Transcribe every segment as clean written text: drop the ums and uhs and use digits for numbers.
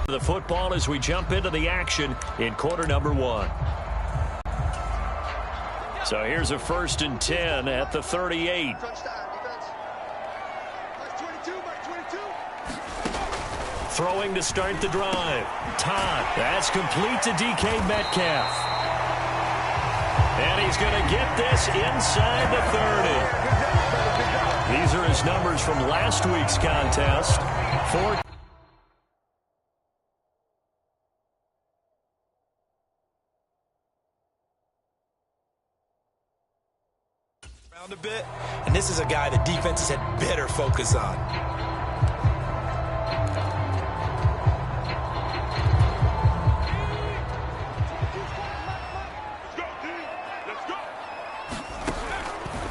The football as we jump into the action in quarter number 1. So here's a 1st and 10 at the 38. Throwing to start the drive. Todd, that's complete to DK Metcalf. And he's going to get this inside the 30. These are his numbers from last week's contest. 4. A bit, and this is a guy the defenses had better focus on.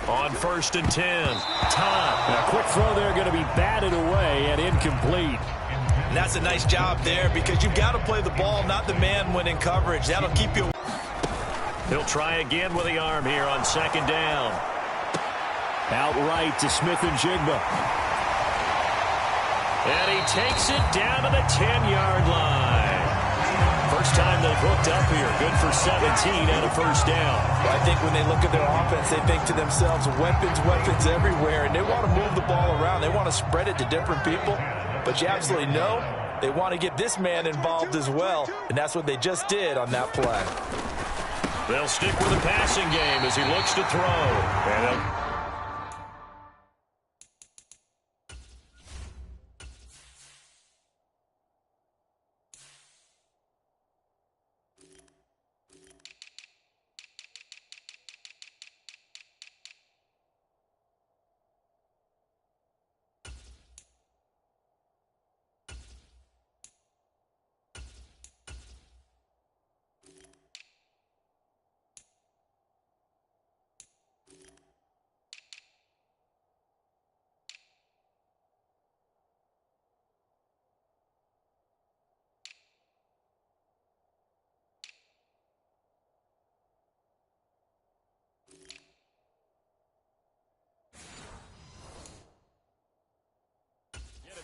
On 1st and 10, Todd. A quick throw there, going to be batted away and incomplete. And that's a nice job there because you've got to play the ball, not the man when in coverage. That'll keep you. He'll try again with the arm here on 2nd down. Outright to Smith-Njigba. And he takes it down to the 10-yard line. First time they've hooked up here. Good for 17 and a 1st down. I think when they look at their offense, they think to themselves, weapons, weapons everywhere. And they want to move the ball around. They want to spread it to different people. But you absolutely know they want to get this man involved as well. And that's what they just did on that play. They'll stick with the passing game as he looks to throw. And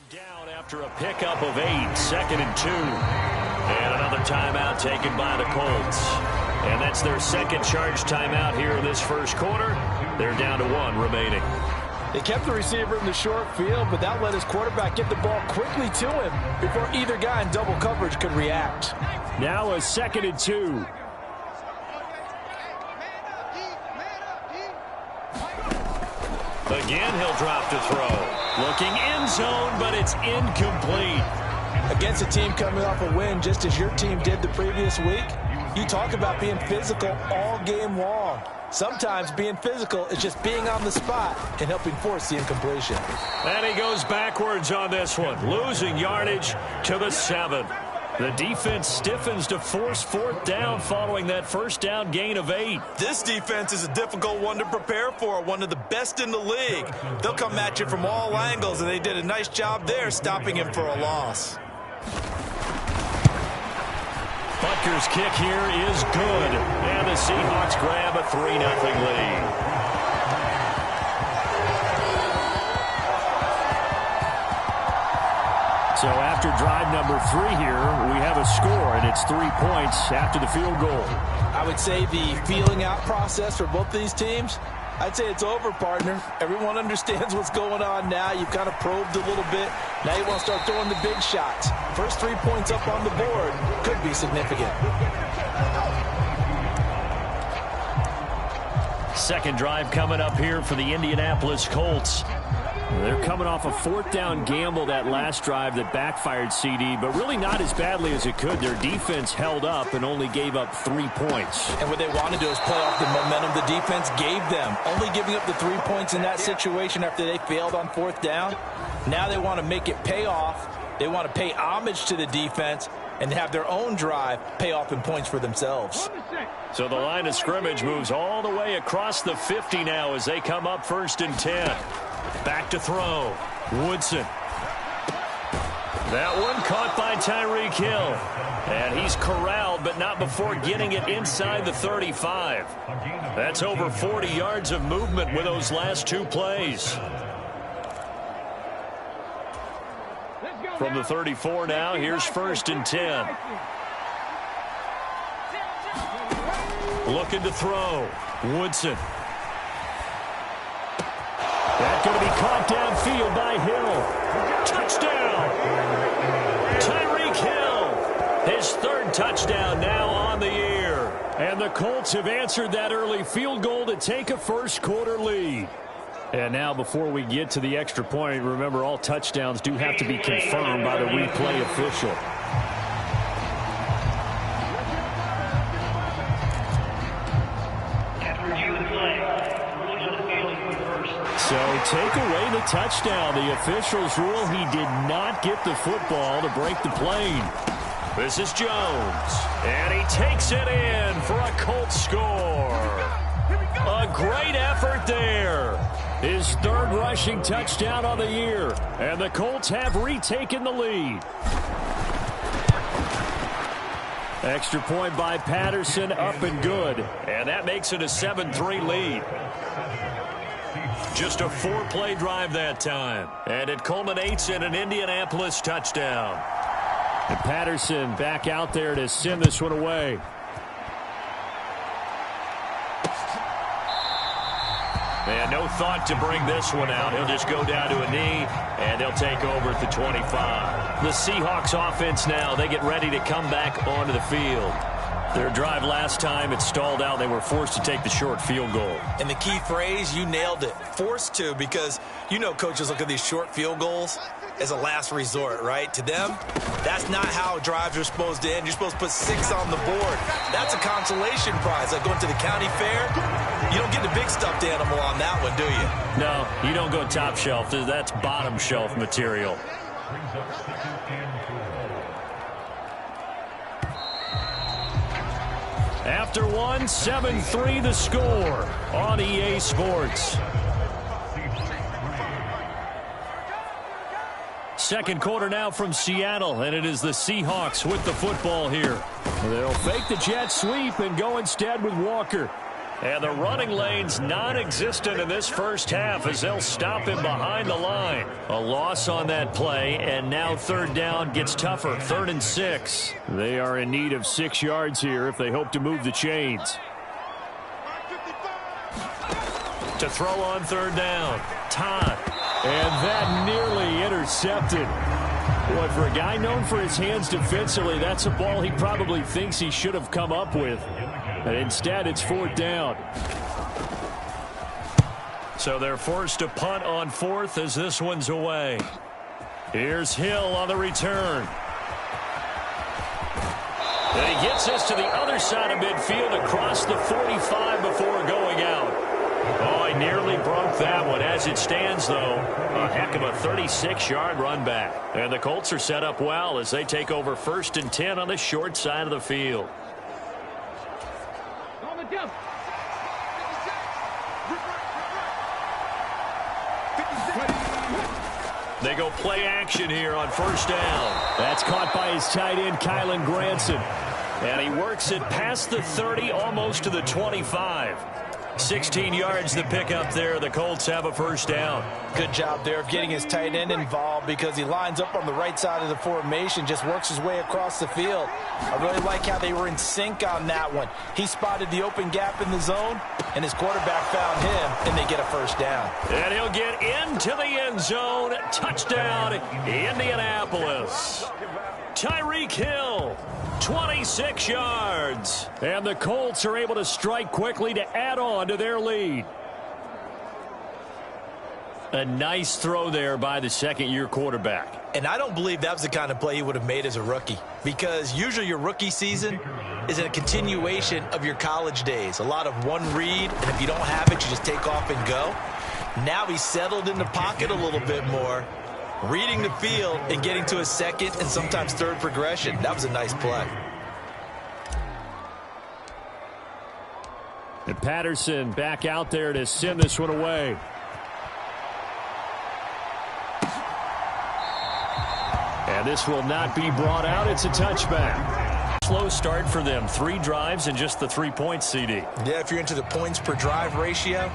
down after a pickup of 8, 2nd and 2. And another timeout taken by the Colts. And that's their second charge timeout here in this first quarter. They're down to 1 remaining. They kept the receiver in the short field, but that let his quarterback get the ball quickly to him before either guy in double coverage could react. Now a 2nd and 2. Again, he'll drop to throw. Looking end zone, but it's incomplete. Against a team coming off a win, just as your team did the previous week, you talk about being physical all game long. Sometimes being physical is just being on the spot and helping force the incompletion. And he goes backwards on this one, losing yardage to the 7. The defense stiffens to force 4th down following that 1st down gain of 8. This defense is a difficult one to prepare for, one of the best in the league. They'll come at you from all angles, and they did a nice job there stopping him for a loss. Butker's kick here is good, and the Seahawks grab a 3-0 lead. So after drive number 3 here, we have a score, and it's 3 points after the field goal. I would say the feeling out process for both these teams, I'd say it's over, partner. Everyone understands what's going on now. You've kind of probed a little bit. Now you want to start throwing the big shots. First 3 points up on the board could be significant. Second drive coming up here for the Indianapolis Colts. They're coming off a 4th down gamble that last drive that backfired, CD, but really not as badly as it could. Their defense held up and only gave up 3 points. And what they want to do is play off the momentum the defense gave them. Only giving up the 3 points in that situation after they failed on 4th down. Now they want to make it pay off. They want to pay homage to the defense and have their own drive pay off in points for themselves. So the line of scrimmage moves all the way across the 50 now as they come up 1st and 10. Back to throw. Woodson. That one caught by Tyreek Hill. And he's corralled, but not before getting it inside the 35. That's over 40 yards of movement with those last 2 plays. From the 34 now, here's 1st and 10. Looking to throw. Woodson. That's going to be caught downfield by Hill. Touchdown! Tyreek Hill. His 3rd touchdown now on the year. And the Colts have answered that early field goal to take a first-quarter lead. And now before we get to the extra point, remember all touchdowns do have to be confirmed by the replay official. So take away the touchdown. The officials rule he did not get the football to break the plane. This is Jones, and he takes it in for a Colts score. A great effort there. His 3rd rushing touchdown on the year, and the Colts have retaken the lead. Extra point by Patterson, up and good, and that makes it a 7-3 lead. Just a 4-play drive that time, and it culminates in an Indianapolis touchdown. And Patterson back out there to send this one away. And no thought to bring this one out. He'll just go down to a knee, and they'll take over at the 25. The Seahawks offense now, they get ready to come back onto the field. Their drive last time, it stalled out. They were forced to take the short field goal. And the key phrase, you nailed it. Forced to, because you know coaches look at these short field goals as a last resort, right? To them, that's not how drives are supposed to end. You're supposed to put 6 on the board. That's a consolation prize. Like going to the county fair, you don't get the big stuffed animal on that one, do you? No, you don't go top shelf. That's bottom shelf material. After one, 7-3 the score on EA Sports. Second quarter now from Seattle, and it is the Seahawks with the football here. They'll fake the jet sweep and go instead with Walker. And the running lane's non-existent in this first half as they'll stop him behind the line. A loss on that play, and now 3rd down gets tougher. 3rd and 6. They are in need of 6 yards here if they hope to move the chains. To throw on 3rd down. Todd. And that nearly intercepted. Boy, for a guy known for his hands defensively, that's a ball he probably thinks he should have come up with. And instead, it's 4th down. So they're forced to punt on 4th as this one's away. Here's Hill on the return. And he gets us to the other side of midfield across the 45 before going out. Oh, he nearly broke that one. As it stands, though, a heck of a 36-yard run back. And the Colts are set up well as they take over 1st and 10 on the short side of the field. They go play action here on 1st down. That's caught by his tight end, Kylen Granson. And he works it past the 30, almost to the 25. 16 yards the pickup there. The Colts have a 1st down. Good job there of getting his tight end involved because he lines up on the right side of the formation, just works his way across the field. I really like how they were in sync on that one. He spotted the open gap in the zone, and his quarterback found him, and they get a 1st down. And he'll get into the end zone. Touchdown, Indianapolis. Tyreek Hill, 26 yards. And the Colts are able to strike quickly to add on to their lead. A nice throw there by the second-year quarterback. And I don't believe that was the kind of play he would have made as a rookie, because usually your rookie season is a continuation of your college days. A lot of one read, and if you don't have it, you just take off and go. Now he's settled in the pocket a little bit more, reading the field and getting to a second and sometimes 3rd progression. That was a nice play. And Patterson back out there to send this one away. And this will not be brought out. It's a touchback. Slow start for them. 3 drives and just the 3 points, CD. Yeah, if you're into the points per drive ratio,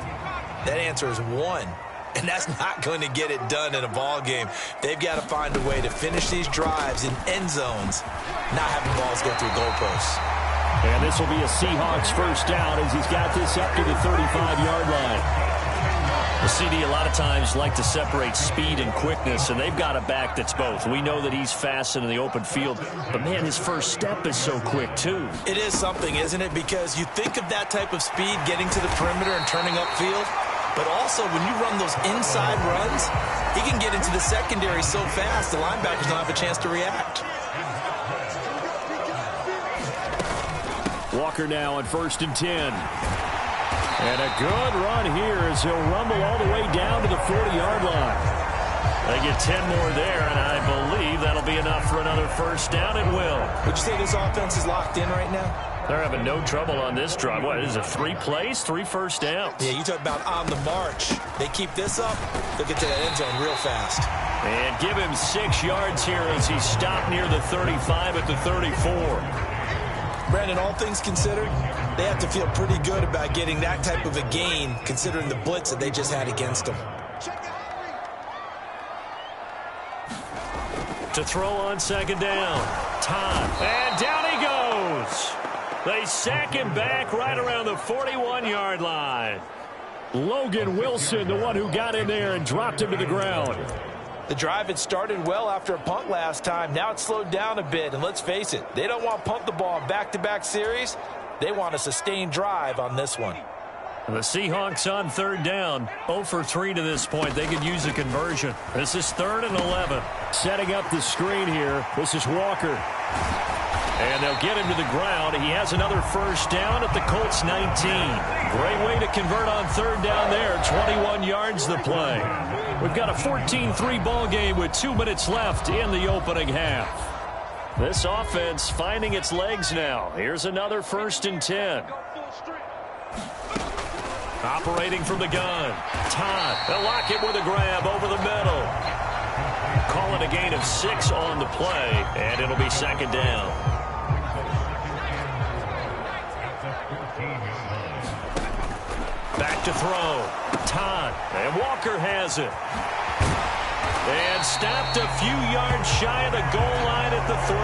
that answer is 1. and that's not going to get it done in a ball game. They've got to find a way to finish these drives in end zones, not having balls go through goalposts. And this will be a Seahawks first down as he's got this up to the 35-yard line. The CD a lot of times like to separate speed and quickness, and they've got a back that's both. We know that he's fast in the open field, but, man, his first step is so quick, too. It is something, isn't it? Because you think of that type of speed getting to the perimeter and turning upfield, but also when you run those inside runs, he can get into the secondary so fast the linebackers don't have a chance to react. Walker now on 1st and 10. And a good run here as he'll rumble all the way down to the 40-yard line. They get 10 more there, and I believe that'll be enough for another first down. It will. Would you say this offense is locked in right now? They're having no trouble on this drive. What, is it 3 plays, 3 first downs? Yeah, you talk about on the march. They keep this up, they'll get to that end zone real fast. And give him 6 yards here as he stopped near the 35 at the 34. Brandon, all things considered, they have to feel pretty good about getting that type of a gain considering the blitz that they just had against them. To throw on 2nd down. Todd. And down he goes. They sack him back right around the 41-yard line. Logan Wilson, the one who got in there and dropped him to the ground. The drive had started well after a punt last time. Now it's slowed down a bit, and let's face it, they don't want to punt the ball in back-to-back series. They want a sustained drive on this one. The Seahawks on 3rd down, 0 for 3 to this point. They could use a conversion. This is 3rd and 11. Setting up the screen here. This is Walker. And they'll get him to the ground. He has another first down at the Colts 19. Great way to convert on 3rd down there. 21 yards the play. We've got a 14-3 ball game with 2 minutes left in the opening half. This offense finding its legs now. Here's another 1st and 10. Operating from the gun. Todd. They'll lock it with a grab over the middle. Call it a gain of 6 on the play, and it'll be 2nd down. Back to throw. Todd. And Walker has it. And stopped a few yards shy of the goal line at the 3.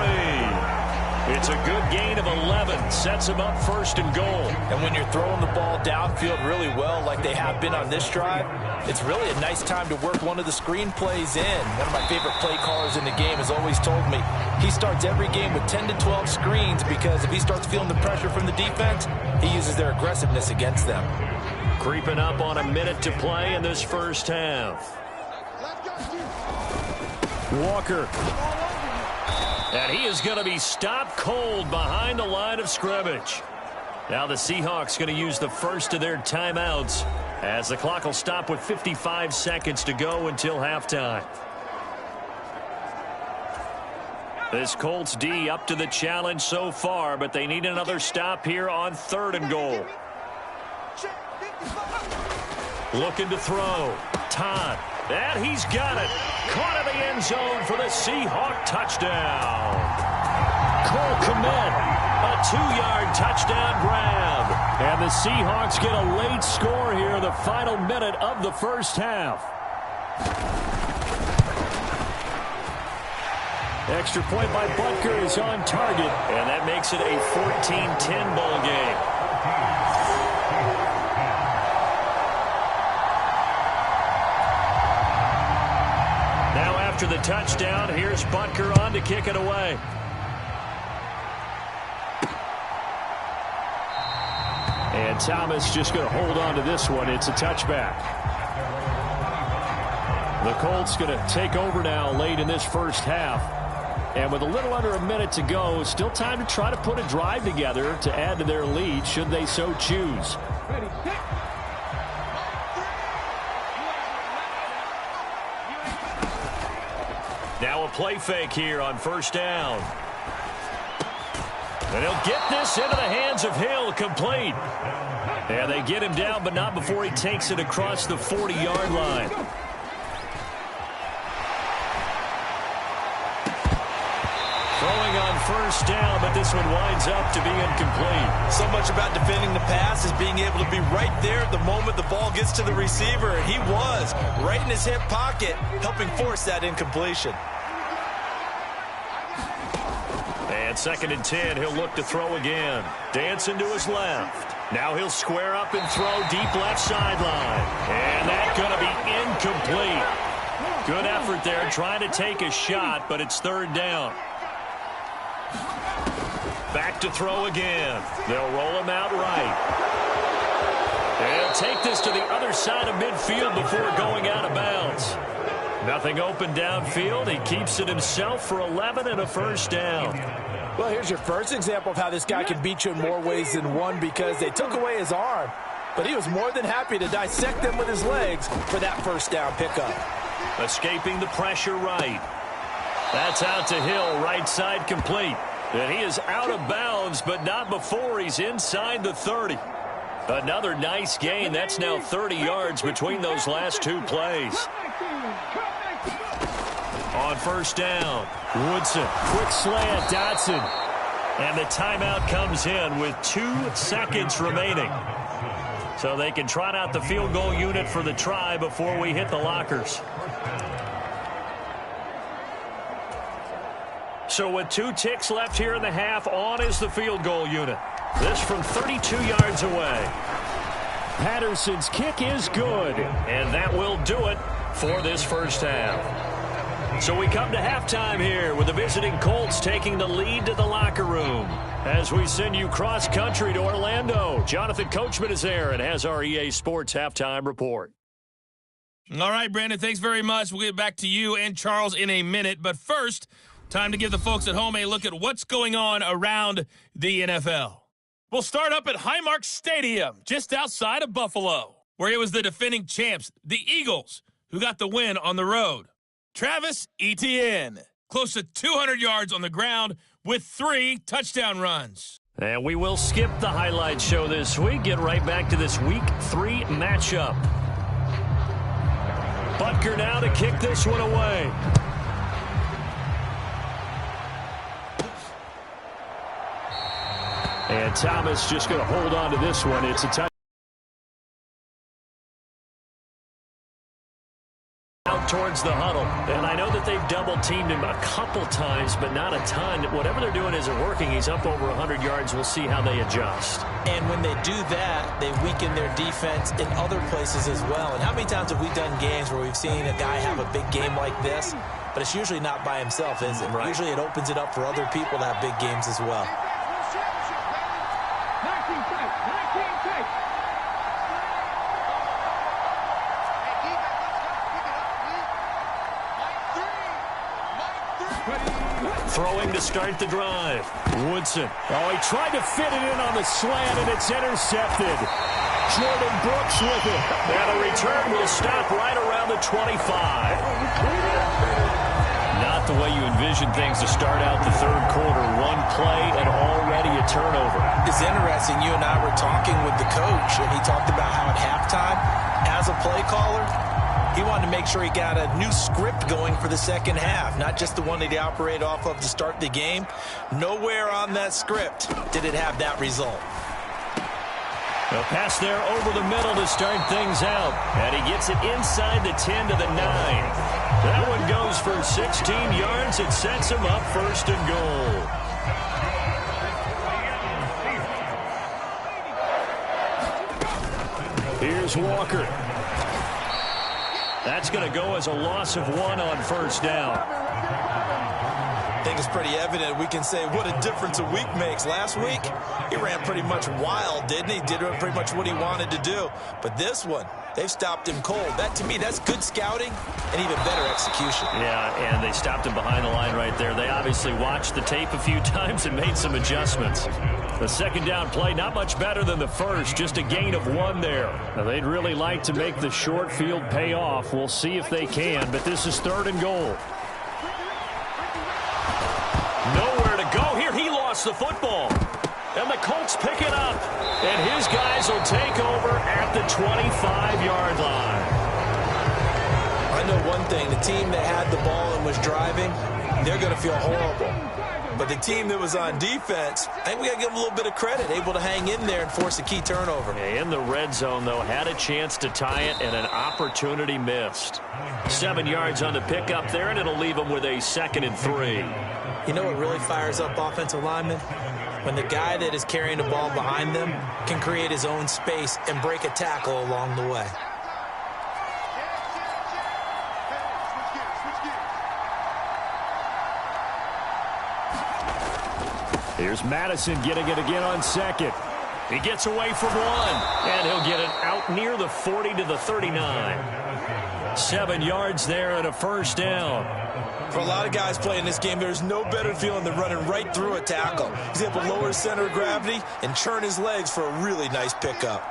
It's a good gain of 11. Sets him up 1st and goal. And when you're throwing the ball downfield really well like they have been on this drive, it's really a nice time to work one of the screen plays in. One of my favorite play callers in the game has always told me he starts every game with 10 to 12 screens because if he starts feeling the pressure from the defense, he uses their aggressiveness against them. Creeping up on a minute to play in this first half. Walker. And he is going to be stopped cold behind the line of scrimmage. Now the Seahawks going to use the first of their timeouts as the clock will stop with 55 seconds to go until halftime. This Colts D up to the challenge so far, but they need another stop here on 3rd and goal. Looking to throw. Todd. And he's got it. Caught in the end zone for the Seahawk touchdown. Cole Kmet, a 2-yard touchdown grab. And the Seahawks get a late score here in the final minute of the first half. Extra point by Butker is on target, and that makes it a 14-10 ball game. Now after the touchdown, here's Butker on to kick it away. And Thomas just going to hold on to this one. It's a touchback. The Colts going to take over now late in this first half. And with a little under a minute to go, still time to try to put a drive together to add to their lead should they so choose. Now a play fake here on 1st down. And he'll get this into the hands of Hill, complete. And they get him down, but not before he takes it across the 40-yard line. Throwing on first down, but this one winds up to be incomplete. So much about defending the pass is being able to be right there at the moment the ball gets to the receiver, and he was right in his hip pocket, helping force that incompletion. And 2nd and 10, he'll look to throw again. Dancing to his left. Now he'll square up and throw deep left sideline. And that's going to be incomplete. Good effort there, trying to take a shot, but it's 3rd down. Back to throw again. They'll roll him out right. They'll take this to the other side of midfield before going out of bounds. Nothing open downfield. He keeps it himself for 11 and a first down. Well, here's your first example of how this guy can beat you in more ways than one, because they took away his arm, but he was more than happy to dissect them with his legs for that first down pickup. Escaping the pressure right. That's out to Hill, right side complete. And he is out of bounds, but not before he's inside the 30. Another nice gain. That's now 30 yards between those last 2 plays. On first down, Woodson, quick slant, Dotson. And the timeout comes in with 2 seconds remaining. So they can trot out the field goal unit for the try before we hit the lockers. So with 2 ticks left here in the half, on is the field goal unit. This from 32 yards away. Patterson's kick is good, and that will do it for this first half. So we come to halftime here with the visiting Colts taking the lead to the locker room. As we send you cross-country to Orlando, Jonathan Coachman is there and has our EA Sports halftime report. All right, Brandon, thanks very much. We'll get back to you and Charles in a minute. But first, time to give the folks at home a look at what's going on around the NFL. We'll start up at Highmark Stadium, just outside of Buffalo, where it was the defending champs, the Eagles, who got the win on the road. Travis Etienne, close to 200 yards on the ground with 3 touchdown runs. And we will skip the highlight show this week. Get right back to this Week 3 matchup. Butker now to kick this one away. And Thomas just going to hold on to this one. It's a touchdown. Out towards the huddle. And I know that they've double-teamed him a couple times, but not a ton. Whatever they're doing isn't working. He's up over 100 yards. We'll see how they adjust. And when they do that, they weaken their defense in other places as well. And how many times have we done games where we've seen a guy have a big game like this, but it's usually not by himself, is it? Right. Usually it opens it up for other people to have big games as well. Throwing to start the drive. Woodson. Oh, he tried to fit it in on the slant, and it's intercepted. Jordan Brooks with it. And the return will stop right around the 25. Not the way you envision things to start out the third quarter. One play and already a turnover. It's interesting. You and I were talking with the coach, and he talked about how at halftime, as a play caller, he wanted to make sure he got a new script going for the second half, not just the one that he operated off of to start the game. Nowhere on that script did it have that result. A pass there over the middle to start things out. And he gets it inside the 10 to the 9. That one goes for 16 yards. It sets him up 1st and goal. Here's Walker. That's going to go as a loss of 1 on first down. I think it's pretty evident. We can say what a difference a week makes. Last week, he ran pretty much wild, didn't he? Did pretty much what he wanted to do. But this one, they've stopped him cold. That, to me, that's good scouting and even better execution. Yeah, and they stopped him behind the line right there. They obviously watched the tape a few times and made some adjustments. The second down play, not much better than the first, just a gain of 1 there. Now, they'd really like to make the short field pay off. We'll see if they can, but this is 3rd and goal. Nowhere to go here. He lost the football. And the Colts pick it up. And his guys will take over at the 25-yard line. I know one thing. The team that had the ball and was driving, they're going to feel horrible. But the team that was on defense, I think we got to give them a little bit of credit, able to hang in there and force a key turnover. In the red zone, though, had a chance to tie it and an opportunity missed. 7 yards on the pickup there, and it'll leave them with a 2nd and 3. You know what really fires up offensive linemen? When the guy that is carrying the ball behind them can create his own space and break a tackle along the way. Here's Madison getting it again on 2nd. He gets away from 1, and he'll get it out near the 40 to the 39. 7 yards there and a 1st down. For a lot of guys playing this game, there's no better feeling than running right through a tackle. He's able to lower his center of gravity and churn his legs for a really nice pickup.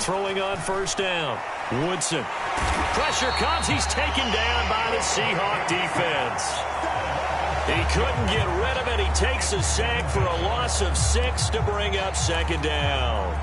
Throwing on 1st down. Woodson. Pressure comes. He's taken down by the Seahawk defense. He couldn't get rid of it. He takes a sack for a loss of 6 to bring up 2nd down.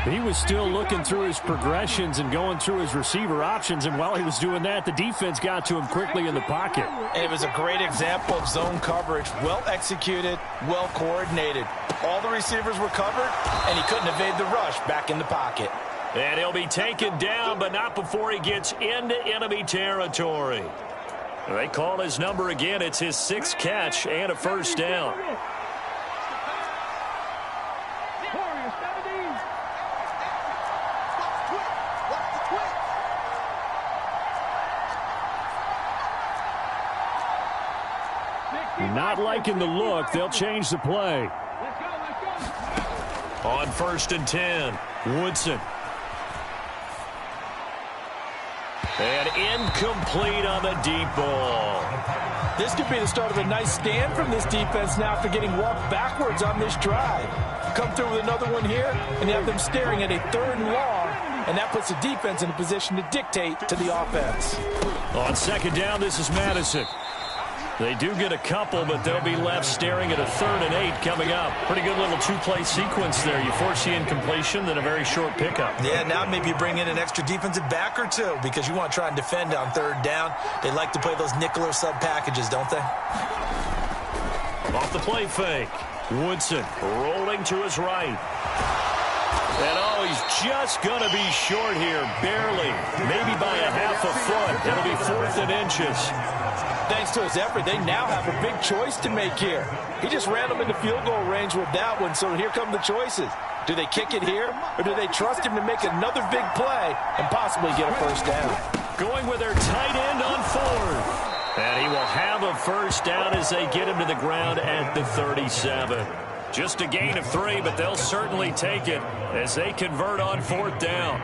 He was still looking through his progressions and going through his receiver options, and while he was doing that, the defense got to him quickly in the pocket. And it was a great example of zone coverage. Well executed, well coordinated. All the receivers were covered, and he couldn't evade the rush back in the pocket. And he'll be taken down, but not before he gets into enemy territory. They call his number again. It's his 6th catch and a 1st down. Not liking the look. They'll change the play. On 1st and 10, Woodson. And incomplete on the deep ball. This could be the start of a nice stand from this defense now after getting walked backwards on this drive. Come through with another one here, and you have them staring at a 3rd and long, and that puts the defense in a position to dictate to the offense. On 2nd down, this is Madison. They do get a couple, but they'll be left staring at a 3rd and 8 coming up. Pretty good little 2-play sequence there. You force the incompletion, then a very short pickup. Yeah, now maybe you bring in an extra defensive back or two because you want to try and defend on 3rd down. They like to play those nickel or sub packages, don't they? Off the play fake. Woodson rolling to his right. And oh, he's just going to be short here, barely. Maybe by a half a foot. It'll be 4th and inches. Thanks to his effort, they now have a big choice to make here. He just ran them into field goal range with that one, so here come the choices. Do they kick it here, or do they trust him to make another big play and possibly get a 1st down? Going with their tight end on 4th. And he will have a 1st down as they get him to the ground at the 37. Just a gain of 3, but they'll certainly take it as they convert on 4th down.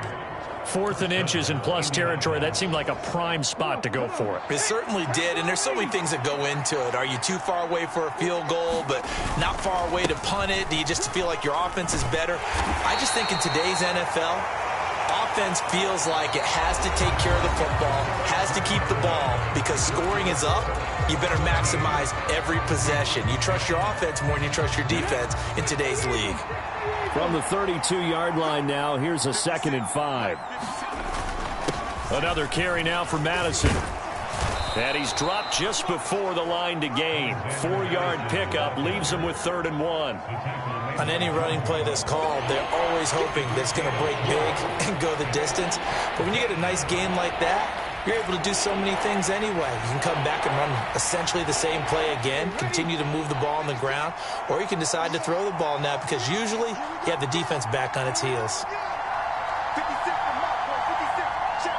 4th and inches in plus territory. That seemed like a prime spot to go for it. It certainly did, and there's so many things that go into it. Are you too far away for a field goal, but not far away to punt it? Do you just feel like your offense is better? I just think in today's NFL, offense feels like it has to take care of the football, has to keep the ball, because scoring is up. You better maximize every possession. You trust your offense more than you trust your defense in today's league. From the 32-yard line now, here's a 2nd and 5. Another carry now for Madison. And he's dropped just before the line to gain. 4-yard pickup leaves him with 3rd and 1. On any running play that's called, they're always hoping that it's going to break big and go the distance. But when you get a nice gain like that, you're able to do so many things anyway. You can come back and run essentially the same play again, continue to move the ball on the ground, or you can decide to throw the ball now because usually you have the defense back on its heels.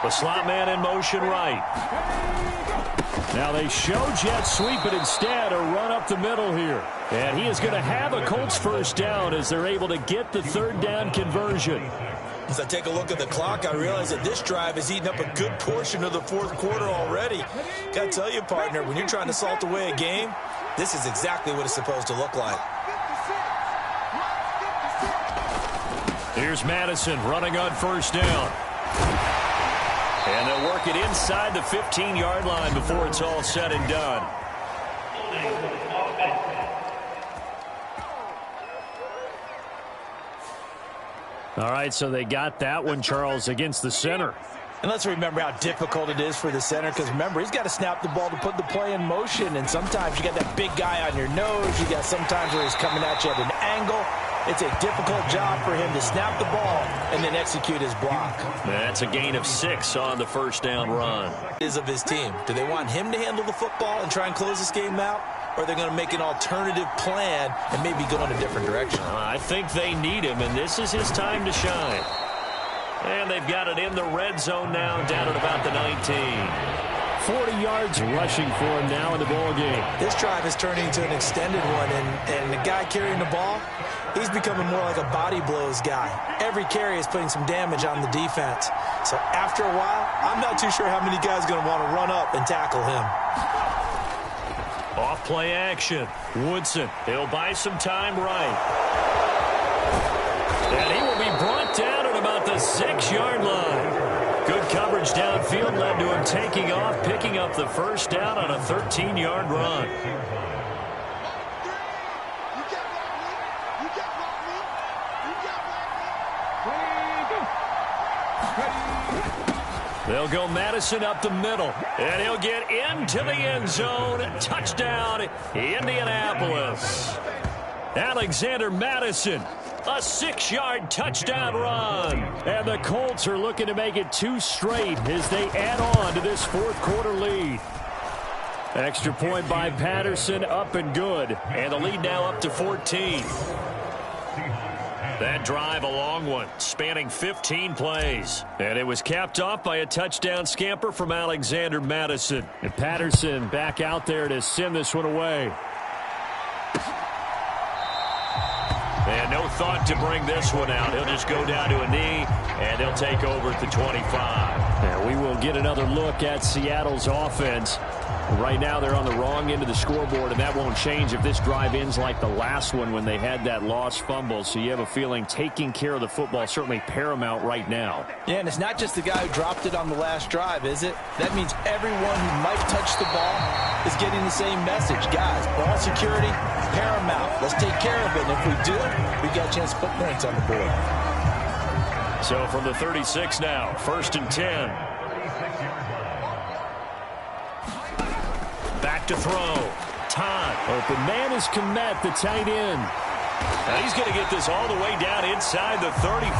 The slot man in motion right. Now they show jet sweep, but instead a run up the middle here. And he is going to have a Colts 1st down as they're able to get the 3rd down conversion. As I take a look at the clock, I realize that this drive has eaten up a good portion of the 4th quarter already. Got to tell you, partner, when you're trying to salt away a game, this is exactly what it's supposed to look like. Here's Madison running on 1st down. And they'll work it inside the 15-yard line before it's all said and done. All right, so they got that one, Charles, against the center. And let's remember how difficult it is for the center, because remember, he's got to snap the ball to put the play in motion, and sometimes you got that big guy on your nose. You got sometimes where he's coming at you at an angle. It's a difficult job for him to snap the ball and then execute his block. That's a gain of 6 on the first down run. Is of his team. Do they want him to handle the football and try and close this game out? Or are they going to make an alternative plan and maybe go in a different direction? I think they need him, and this is his time to shine. And they've got it in the red zone now, down at about the 19. 40 yards rushing for him now in the ball game. This drive is turning into an extended one, and the guy carrying the ball, he's becoming more like a body blows guy. Every carry is putting some damage on the defense. So after a while, I'm not too sure how many guys are going to want to run up and tackle him. Off play action. Woodson, he'll buy some time right. And he will be brought down at about the 6-yard line. Good coverage downfield led to him taking off, picking up the first down on a 13-yard run. They'll go Madison up the middle, and he'll get into the end zone. Touchdown, Indianapolis. Alexander Madison, a 6-yard touchdown run. And the Colts are looking to make it 2 straight as they add on to this fourth-quarter lead. Extra point by Patterson, up and good. And the lead now up to 14. That drive, a long one, spanning 15 plays. And it was capped off by a touchdown scamper from Alexander Madison. And Patterson back out there to send this one away. And no thought to bring this one out. He'll just go down to a knee, and they'll take over at the 25. And we will get another look at Seattle's offense. Right now they're on the wrong end of the scoreboard, and that won't change if this drive ends like the last one when they had that lost fumble. So you have a feeling taking care of the football is certainly paramount right now. Yeah, and it's not just the guy who dropped it on the last drive, is it? That means everyone who might touch the ball is getting the same message. Guys, ball security, paramount. Let's take care of it. And if we do, we've got a chance to put points on the board. So from the 36 now, 1st and 10. Back to throw. Todd. Open man is Komet, the tight end. Now he's going to get this all the way down inside the 35.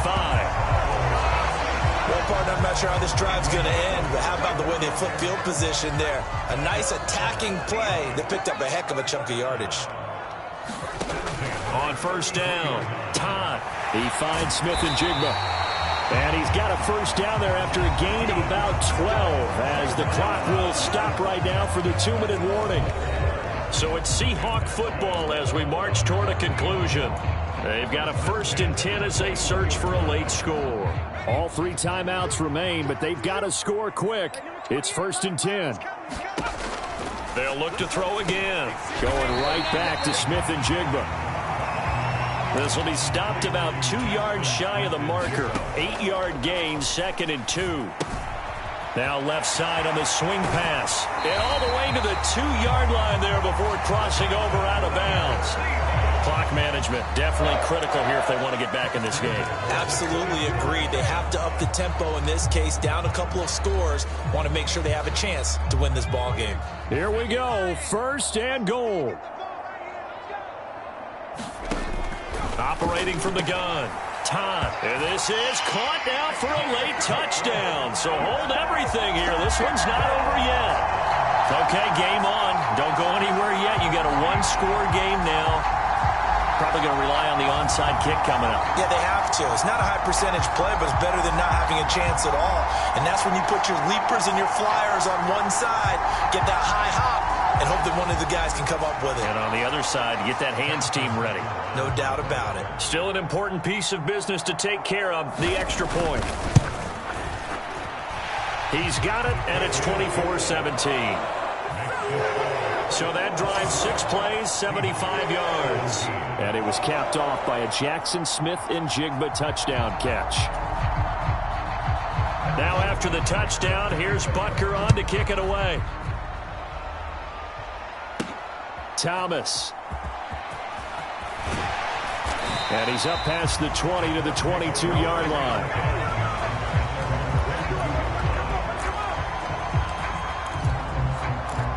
Well, partner, I'm not sure how this drive's going to end, but how about the way they flip field position there? A nice attacking play that picked up a heck of a chunk of yardage. On 1st down, Todd. He finds Smith and Jigba. And he's got a first down there after a gain of about 12 as the clock will stop right now for the 2-minute warning. So it's Seahawk football as we march toward a conclusion. They've got a 1st and 10 as they search for a late score. All 3 timeouts remain, but they've got to score quick. It's 1st and 10. They'll look to throw again. Going right back to Smith and Jigba. This will be stopped about 2 yards shy of the marker. 8-yard gain, 2nd and 2. Now left side on the swing pass. And all the way to the 2-yard line there before crossing over out of bounds. Clock management definitely critical here if they want to get back in this game. Absolutely agreed. They have to up the tempo in this case, down a couple of scores. Want to make sure they have a chance to win this ball game. Here we go, 1st and goal. Operating from the gun, Todd. And this is caught now for a late touchdown. So hold everything here. This one's not over yet. Okay, game on. Don't go anywhere yet. You got a 1-score game now. Probably going to rely on the onside kick coming up. Yeah, they have to. It's not a high percentage play, but it's better than not having a chance at all. And that's when you put your leapers and your flyers on one side, get that high hop, and hope that one of the guys can come up with it. And on the other side, get that hands team ready. No doubt about it. Still an important piece of business to take care of, the extra point. He's got it, and it's 24-17. So that drive, 6 plays, 75 yards. And it was capped off by a Jackson Smith and Jigba touchdown catch. Now after the touchdown, here's Butker on to kick it away. Thomas. And he's up past the 20 to the 22-yard line.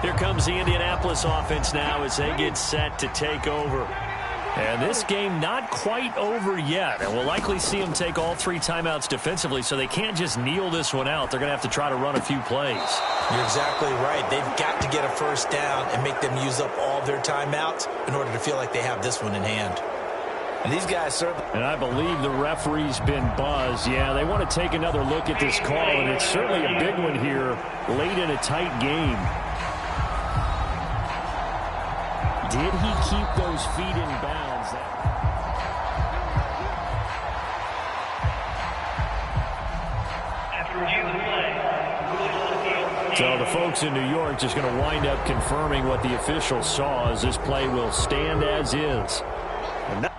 Here comes the Indianapolis offense now as they get set to take over. And this game not quite over yet. And we'll likely see them take all 3 timeouts defensively, so they can't just kneel this one out. They're going to have to try to run a few plays. You're exactly right. They've got to get a first down and make them use up all their timeouts in order to feel like they have this one in hand. And these guys certainly... And I believe the referee's been buzzed. Yeah, they want to take another look at this call, and it's certainly a big one here late in a tight game. Did he keep those feet in bounds? So the folks in New York just going to wind up confirming what the official saw, as this play will stand as is. And that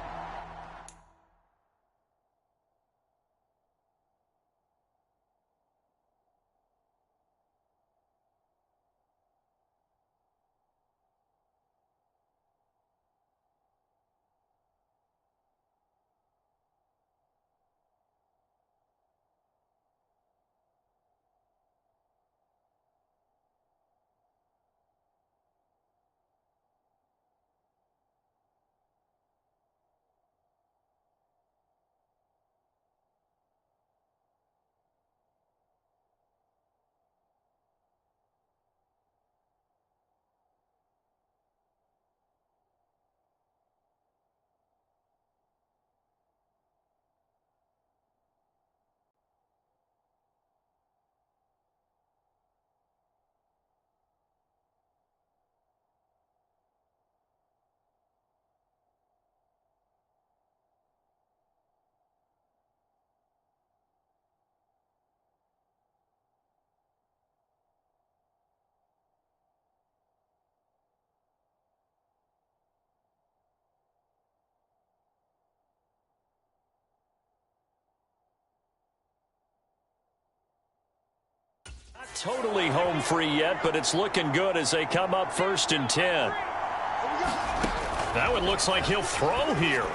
totally home free yet, but it's looking good as they come up 1st and 10. That one looks like he'll throw here.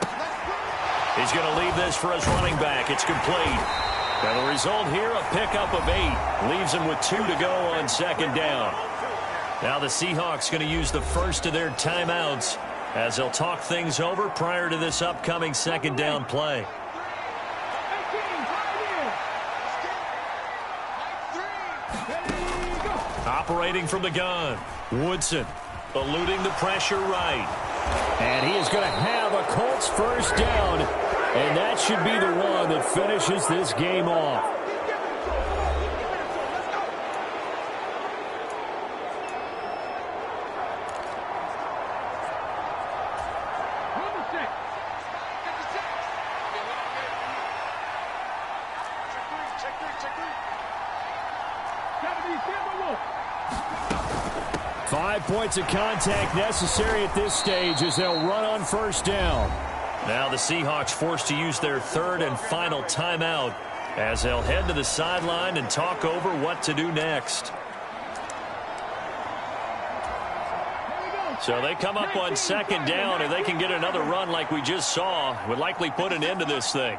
He's going to leave this for his running back. It's complete. And the result here, a pickup of 8. Leaves him with 2 to go on 2nd down. Now the Seahawks going to use the first of their timeouts as they'll talk things over prior to this upcoming 2nd down play. Operating from the gun, Woodson eluding the pressure right. And he is going to have a Colts first down, and that should be the one that finishes this game off. Points of contact necessary at this stage as they'll run on first down. Now the Seahawks forced to use their 3rd and final timeout as they'll head to the sideline and talk over what to do next. So they come up on 2nd down, and they can get another run like we just saw. Would likely put an end to this thing.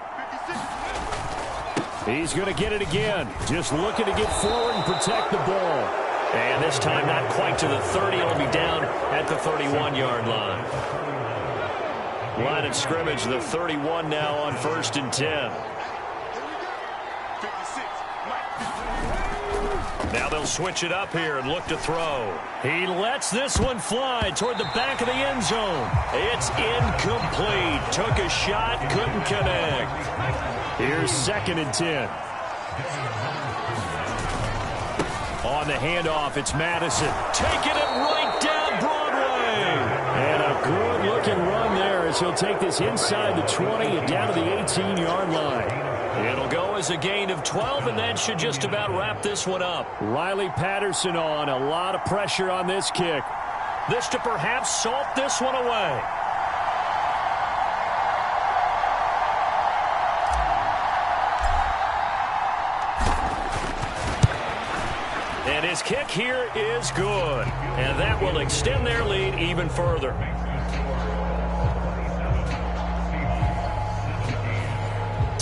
He's going to get it again. Just looking to get forward and protect the ball. And this time not quite to the 30. It'll be down at the 31-yard line. Line of scrimmage, the 31 now on 1st and 10. Now they'll switch it up here and look to throw. He lets this one fly toward the back of the end zone. It's incomplete. Took a shot, couldn't connect. Here's 2nd and 10. On the handoff, it's Madison. Taking it right down Broadway. And a good-looking run there as he'll take this inside the 20 and down to the 18-yard line. It'll go as a gain of 12, and that should just about wrap this one up. Riley Patterson on. A lot of pressure on this kick. This to perhaps salt this one away. And his kick here is good. And that will extend their lead even further.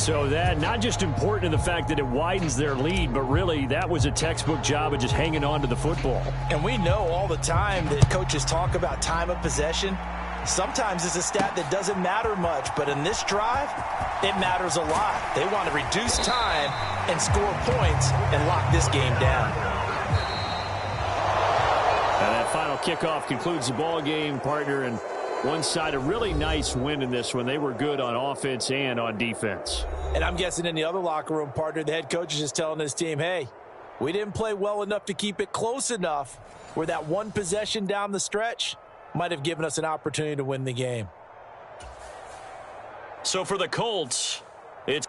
So that not just important in the fact that it widens their lead, but really that was a textbook job of just hanging on to the football. And we know all the time that coaches talk about time of possession. Sometimes it's a stat that doesn't matter much, but in this drive, it matters a lot. They want to reduce time and score points and lock this game down. And that final kickoff concludes the ball game, partner, and one side a really nice win in this one. They were good on offense and on defense. And I'm guessing in the other locker room, partner, the head coach is just telling his team, hey, we didn't play well enough to keep it close enough where that one possession down the stretch might have given us an opportunity to win the game. So for the Colts, it's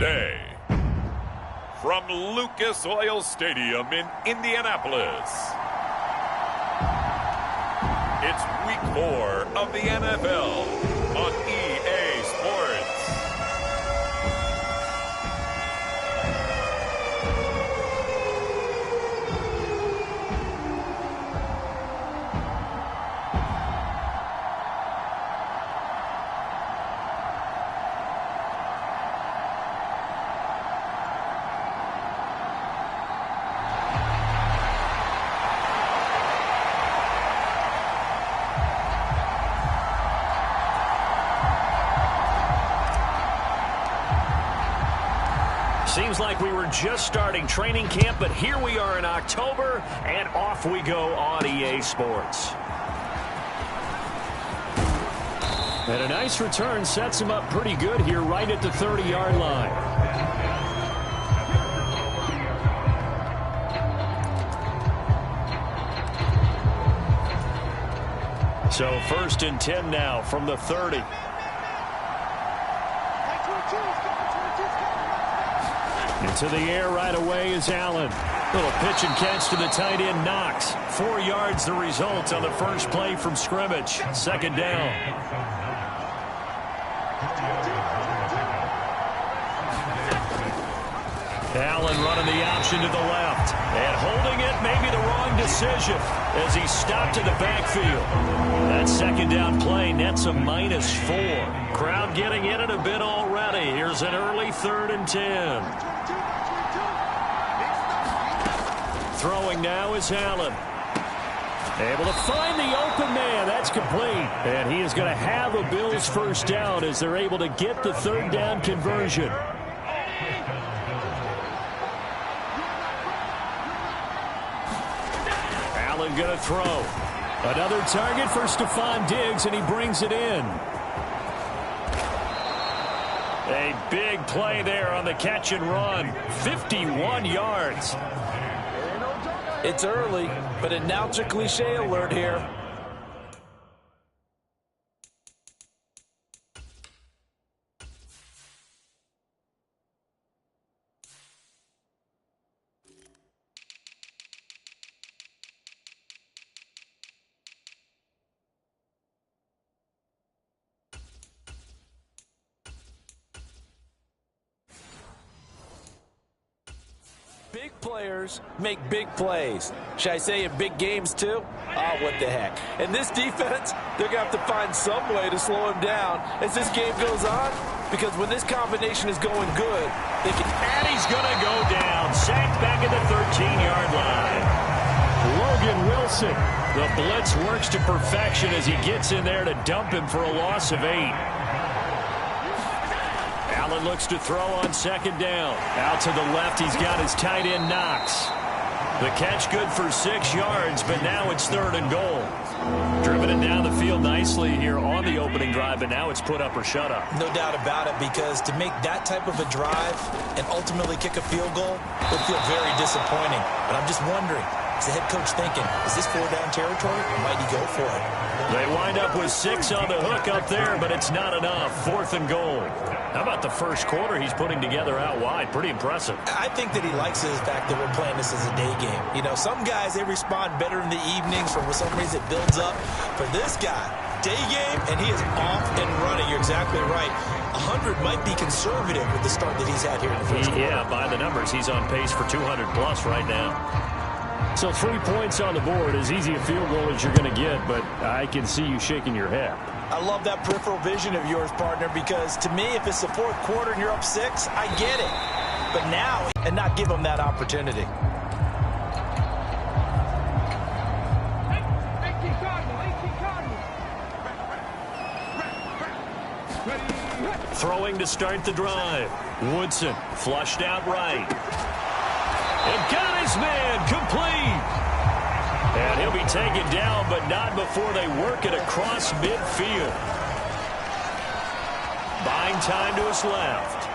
day. From Lucas Oil Stadium in Indianapolis, it's Week 4 of the NFL on EA Sports. Seems like we were just starting training camp, but here we are in October, and off we go on EA Sports. And a nice return sets him up pretty good here right at the 30-yard line. So 1st and 10 now from the 30. Into the air right away is Allen. Little pitch and catch to the tight end, Knox. 4 yards the result on the first play from scrimmage. 2nd down. Allen running the option to the left. And holding it, maybe the wrong decision as he stopped in the backfield. That 2nd down play nets a -4. Crowd getting in it a bit already. Here's an early 3rd and 10. Throwing now is Allen. Able to find the open man. That's complete. And he is going to have a Bills first down as they're able to get the 3rd down conversion. Allen going to throw. Another target for Stephon Diggs, and he brings it in. A big play there on the catch and run. 51 yards. It's early, but announce a cliche alert here. Big players make big plays. Should I say in big games too? Oh, what the heck. And this defense, they're going to have to find some way to slow him down as this game goes on, because when this combination is going good, they can... And he's going to go down. Sacked back at the 13-yard line. Logan Wilson. The blitz works to perfection as he gets in there to dump him for a loss of 8. Allen looks to throw on 2nd down. Out to the left, he's got his tight end, Knox. The catch good for 6 yards, but now it's 3rd and goal. Driven it down the field nicely here on the opening drive, but now it's put up or shut up. No doubt about it, because to make that type of a drive and ultimately kick a field goal would feel very disappointing. But I'm just wondering, is the head coach thinking, is this 4-down territory, or might he go for it? They wind up with 6 on the hook up there, but it's not enough. 4th and goal. How about the first quarter he's putting together out wide? Pretty impressive. I think that he likes the fact that we're playing this as a day game. You know, some guys, they respond better in the evenings, for some reason it builds up. For this guy, day game, and he is off and running. You're exactly right. 100 might be conservative with the start that he's had here in the first quarter. Yeah, by the numbers, he's on pace for 200-plus right now. So 3 points on the board, as easy a field goal as you're going to get, but I can see you shaking your head. I love that peripheral vision of yours, partner, because to me, if it's the 4th quarter and you're up 6, I get it. But now, and not give them that opportunity. Throwing to start the drive. Woodson flushed out right. And got his man complete. And he'll be taken down, but not before they work it across midfield. Buying time to his left.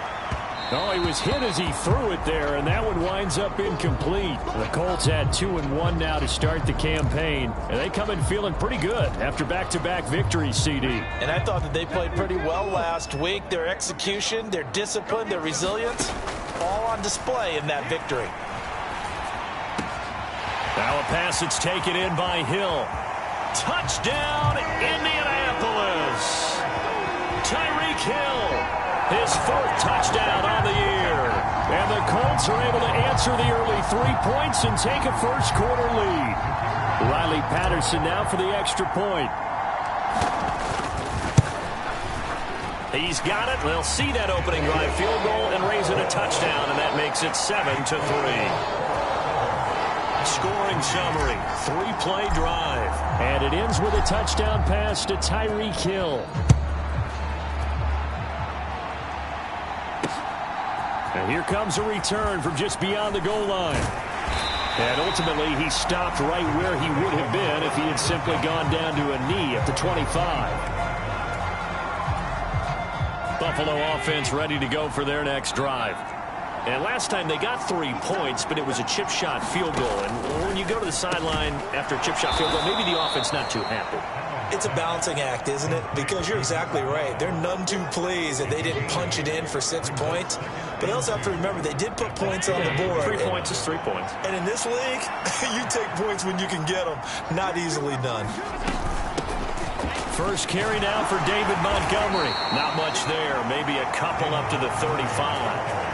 Oh, he was hit as he threw it there, and that one winds up incomplete. The Colts had 2-1 now to start the campaign, and they come in feeling pretty good after back-to-back victories, CD. And I thought that they played pretty well last week. Their execution, their discipline, their resilience, all on display in that victory. Now a pass that's taken in by Hill. Touchdown, Indianapolis! Tyreek Hill. His fourth touchdown on the year. And the Colts are able to answer the early 3 points and take a first-quarter lead. Riley Patterson now for the extra point. He's got it. They'll see that opening drive field goal and raise it a touchdown, and that makes it 7-3. Scoring summary, 3-play drive. And it ends with a touchdown pass to Tyreek Hill. And here comes a return from just beyond the goal line. And ultimately, he stopped right where he would have been if he had simply gone down to a knee at the 25. Buffalo offense ready to go for their next drive. And last time they got 3 points, but it was a chip shot field goal. And when you go to the sideline after a chip shot field goal, maybe the offense not too happy. It's a balancing act, isn't it? Because you're exactly right. They're none too pleased that they didn't punch it in for 6 points. But they also have to remember they did put points on the board. 3 points is 3 points. And in this league, you take points when you can get them. Not easily done. First carry now for David Montgomery. Not much there. Maybe a couple up to the 35.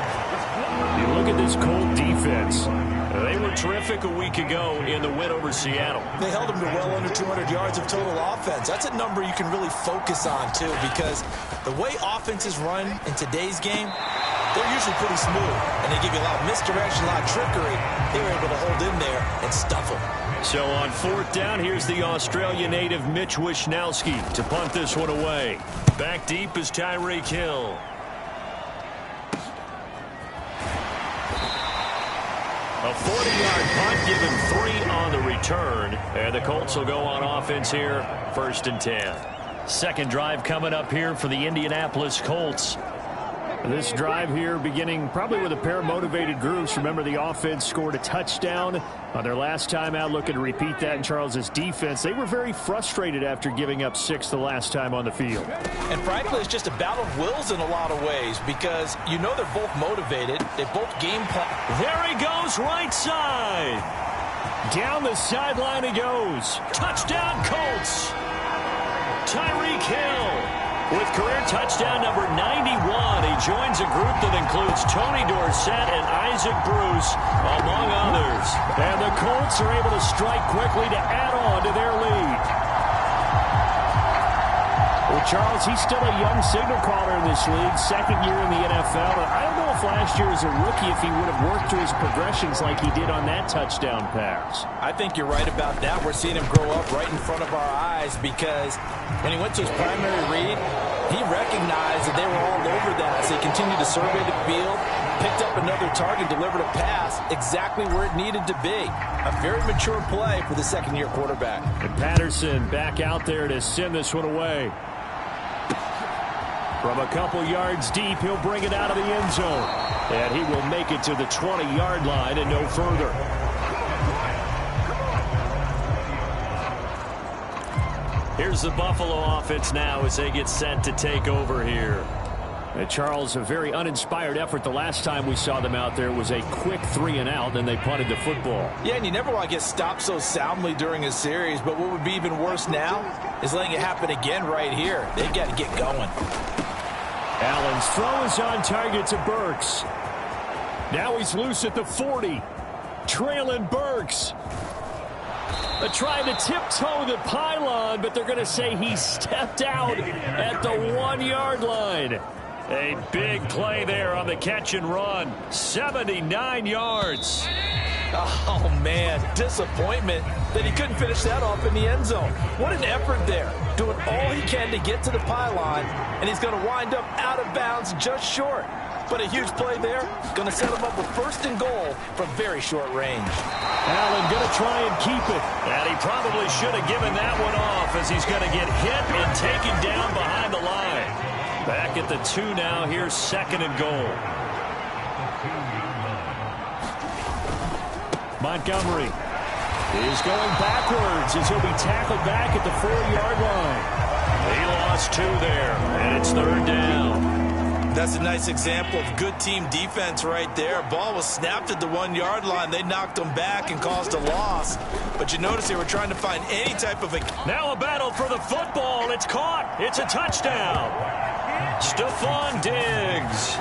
You look at this Colt defense. They were terrific a week ago in the win over Seattle. They held them to well under 200 yards of total offense. That's a number you can really focus on, too, because the way offenses run in today's game, they're usually pretty smooth, and they give you a lot of misdirection, a lot of trickery. They were able to hold in there and stuff them. So on fourth down, here's the Australia native Mitch Wishnowsky to punt this one away. Back deep is Tyreek Hill. A 40-yard punt, given 3 on the return. And the Colts will go on offense here, 1st and 10. Second drive coming up here for the Indianapolis Colts. This drive here beginning probably with a pair of motivated groups. Remember, the offense scored a touchdown on their last time out. Looking to repeat that in Charles's defense. They were very frustrated after giving up 6 the last time on the field. And frankly, it's just a battle of wills in a lot of ways because you know they're both motivated. They both game plan. There he goes, right side. Down the sideline he goes. Touchdown, Colts. Tyreek Hill. With career touchdown number 91, he joins a group that includes Tony Dorsett and Isaac Bruce, among others. And the Colts are able to strike quickly to add on to their lead. Well, Charles, he's still a young signal caller in this league, 2nd year in the NFL. I don't know if last year as a rookie if he would have worked through his progressions like he did on that touchdown pass. I think you're right about that. We're seeing him grow up right in front of our eyes because when he went to his primary read, he recognized that they were all over that. So he continued to survey the field, picked up another target, delivered a pass exactly where it needed to be. A very mature play for the 2nd-year quarterback. And Patterson back out there to send this one away. From a couple yards deep, he'll bring it out of the end zone. And he will make it to the 20-yard line and no further. Here's the Buffalo offense now as they get set to take over here. And Charles, a very uninspired effort the last time we saw them out there was a quick 3-and-out, then they punted the football. Yeah, and you never want to get stopped so soundly during a series, but what would be even worse now is letting it happen again right here. They've got to get going. Allen's throw is on target to Burks. Now he's loose at the 40. Traylon Burks. Trying to tiptoe the pylon, but they're going to say he stepped out at the 1-yard line. A big play there on the catch and run. 79 yards. Oh, man, disappointment that he couldn't finish that off in the end zone. What an effort there. Doing all he can to get to the pylon, and he's going to wind up out of bounds just short. But a huge play there, going to set him up with 1st and goal from very short range. Allen going to try and keep it. And he probably should have given that one off as he's going to get hit and taken down behind the line. Back at the 2 now. Here's 2nd and goal. Montgomery is going backwards as he'll be tackled back at the 4-yard line. He lost 2 there, and it's 3rd down. That's a nice example of good team defense right there. Ball was snapped at the 1-yard line. They knocked them back and caused a loss. But you notice they were trying to find any type of a... Now a battle for the football. It's caught. It's a touchdown. Stephon Diggs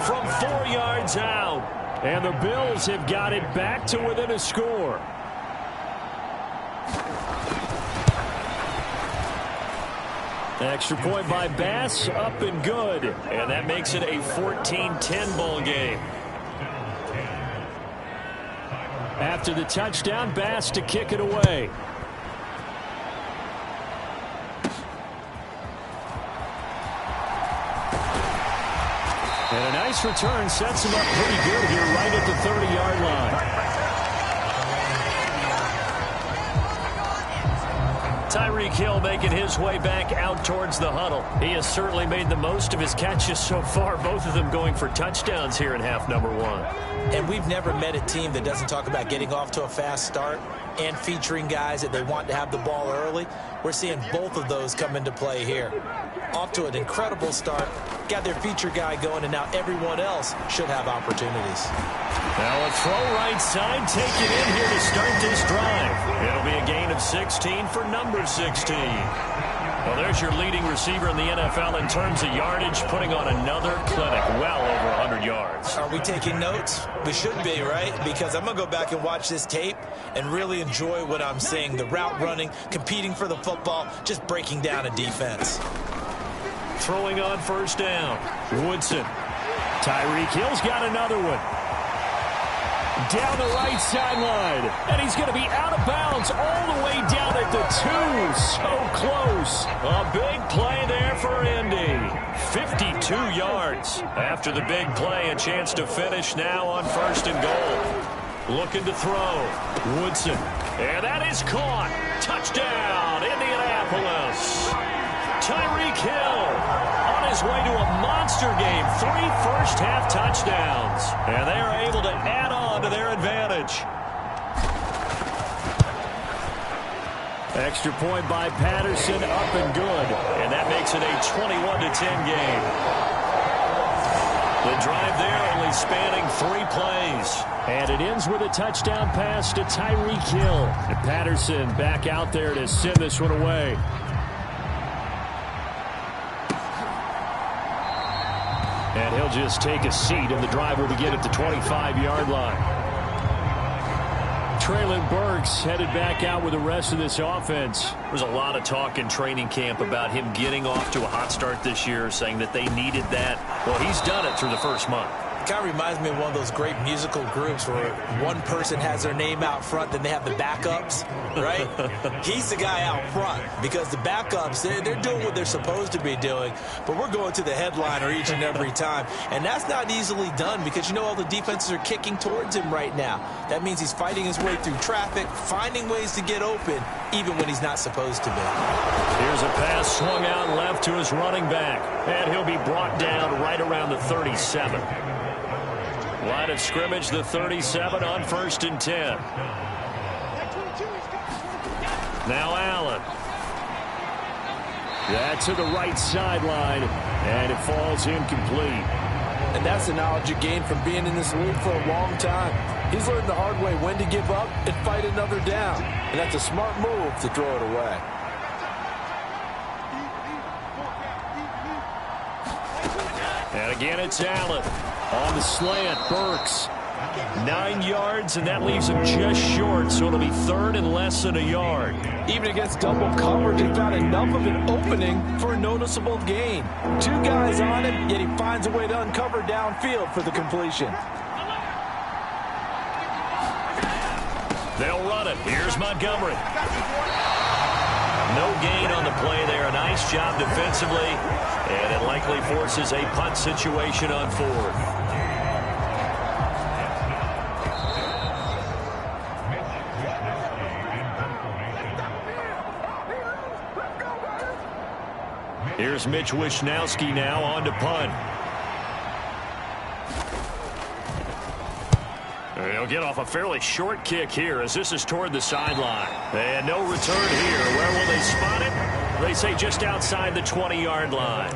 from 4 yards out. And the Bills have got it back to within a score. Extra point by Bass, up and good. And that makes it a 14-10 ball game. After the touchdown, Bass to kick it away. And a nice return sets him up pretty good here right at the 30-yard line. Tyreek Hill making his way back out towards the huddle. He has certainly made the most of his catches so far, both of them going for touchdowns here in half number 1. And we've never met a team that doesn't talk about getting off to a fast start and featuring guys that they want to have the ball early. We're seeing both of those come into play here. Off to an incredible start, got their feature guy going, and now everyone else should have opportunities. Now a throw right side, take it in here to start this drive. It'll be a gain of 16 for number 16. Well, there's your leading receiver in the NFL in terms of yardage, putting on another clinic, well over 100 yards. Are we taking notes? We should be, right? Because I'm going to go back and watch this tape and really enjoy what I'm seeing. The route running, competing for the football, just breaking down a defense. Throwing on 1st down. Woodson. Tyreek Hill's got another one. Down the right sideline. And he's going to be out of bounds all the way down at the 2. So close. A big play there for Indy. 52 yards. After the big play, a chance to finish now on 1st and goal. Looking to throw. Woodson. And that is caught. Touchdown, Indianapolis. Tyreek Hill on his way to a monster game. 3 first-half touchdowns. And they are able to add on to their advantage. Extra point by Patterson, up and good. And that makes it a 21-10 game. The drive there only spanning 3 plays. And it ends with a touchdown pass to Tyreek Hill. And Patterson back out there to send this one away. And he'll just take a seat, and the drive will begin at the 25-yard line. Treylon Burks headed back out with the rest of this offense. There's a lot of talk in training camp about him getting off to a hot start this year, saying that they needed that. Well, he's done it through the first month. It kind of reminds me of one of those great musical groups where one person has their name out front, then they have the backups, right? He's the guy out front because the backups, they're doing what they're supposed to be doing, but we're going to the headliner each and every time. And that's not easily done because, you know, all the defenses are kicking towards him right now. That means he's fighting his way through traffic, finding ways to get open, even when he's not supposed to be. Here's a pass swung out left to his running back, and he'll be brought down right around the 37. Line of scrimmage, the 37 on 1st and 10. Now Allen. That's to the right sideline, and it falls incomplete. And that's the knowledge you gain from being in this league for a long time. He's learned the hard way when to give up and fight another down. And that's a smart move to throw it away. And again, it's Allen. On the slant, Burks. 9 yards, and that leaves him just short, so it'll be 3rd and less than a yard. Even against double coverage, he found enough of an opening for a noticeable gain. 2 guys on him, yet he finds a way to uncover downfield for the completion. They'll run it. Here's Montgomery. No gain on the play there. A nice job defensively, and it likely forces a punt situation on 4th. Here's Mitch Wishnowski now on to punt. They'll get off a fairly short kick here as this is toward the sideline. And no return here. Where will they spot it? They say just outside the 20-yard line.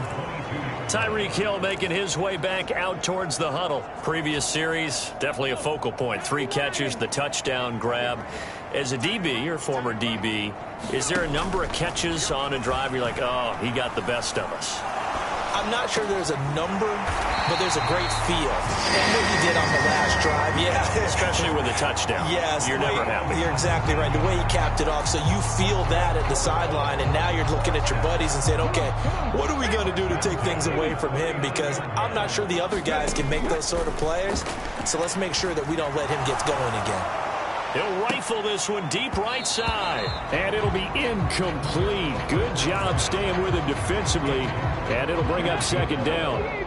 Tyreek Hill making his way back out towards the huddle. Previous series, definitely a focal point. 3 catches, the touchdown grab. As a DB, or former DB, is there a number of catches on a drive you're like, oh, he got the best of us? I'm not sure there's a number, but there's a great feel. And what he did on the last drive, yeah. Especially with a touchdown. Yes. You're never happy. You're exactly right. The way he capped it off, so you feel that at the sideline, and now you're looking at your buddies and saying, okay, what are we going to do to take things away from him? Because I'm not sure the other guys can make those sort of plays, so let's make sure that we don't let him get going again. He'll rifle this one deep right side. And it'll be incomplete. Good job staying with him defensively. And it'll bring up second down.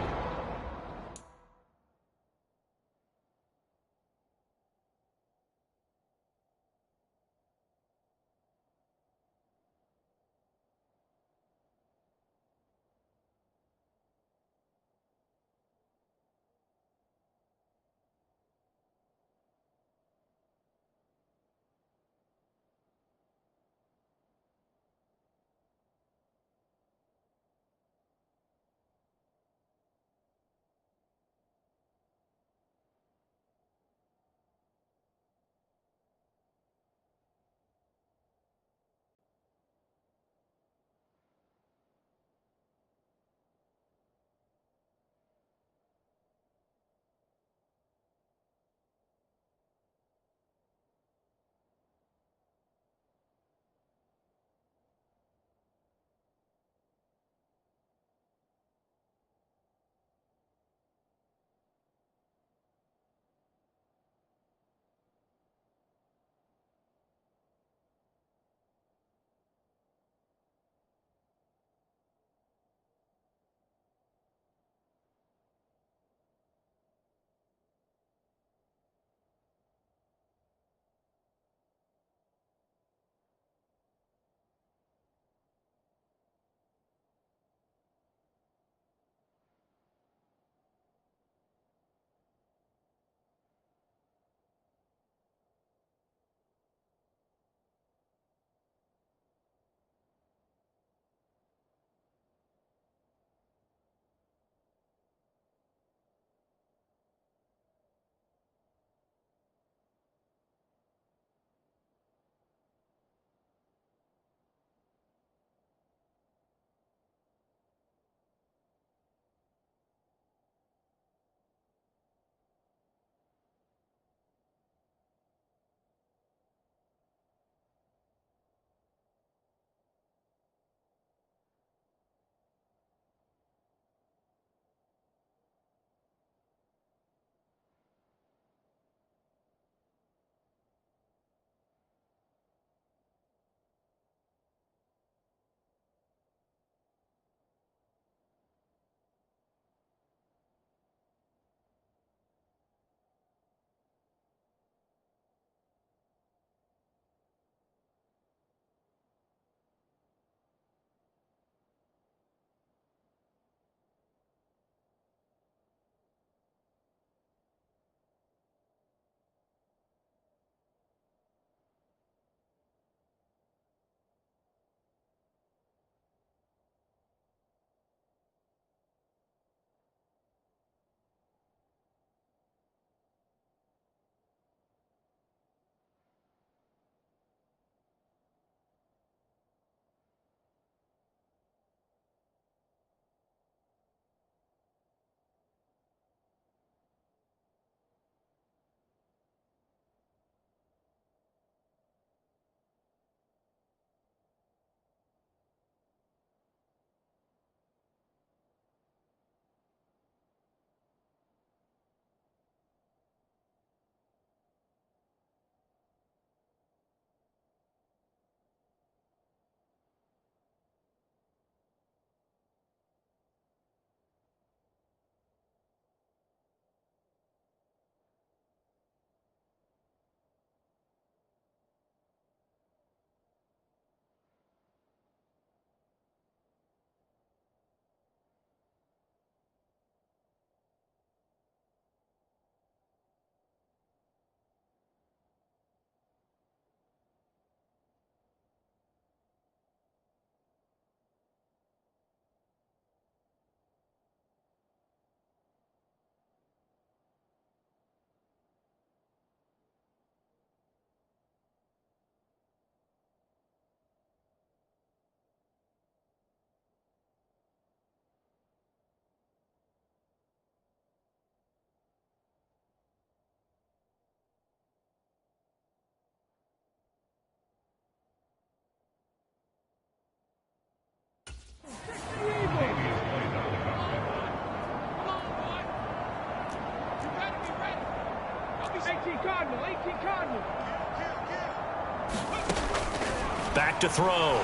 Back to throw.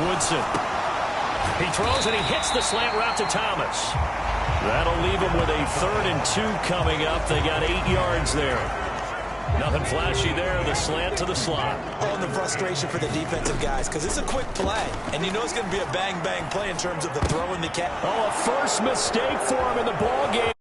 Woodson. He throws and he hits the slant route to Thomas. That'll leave him with a 3rd and 2 coming up. They got 8 yards there. Nothing flashy there. The slant to the slot. Oh, and the frustration for the defensive guys because it's a quick play. And you know it's going to be a bang-bang play in terms of the throw and the catch. Oh, a first mistake for him in the ball game.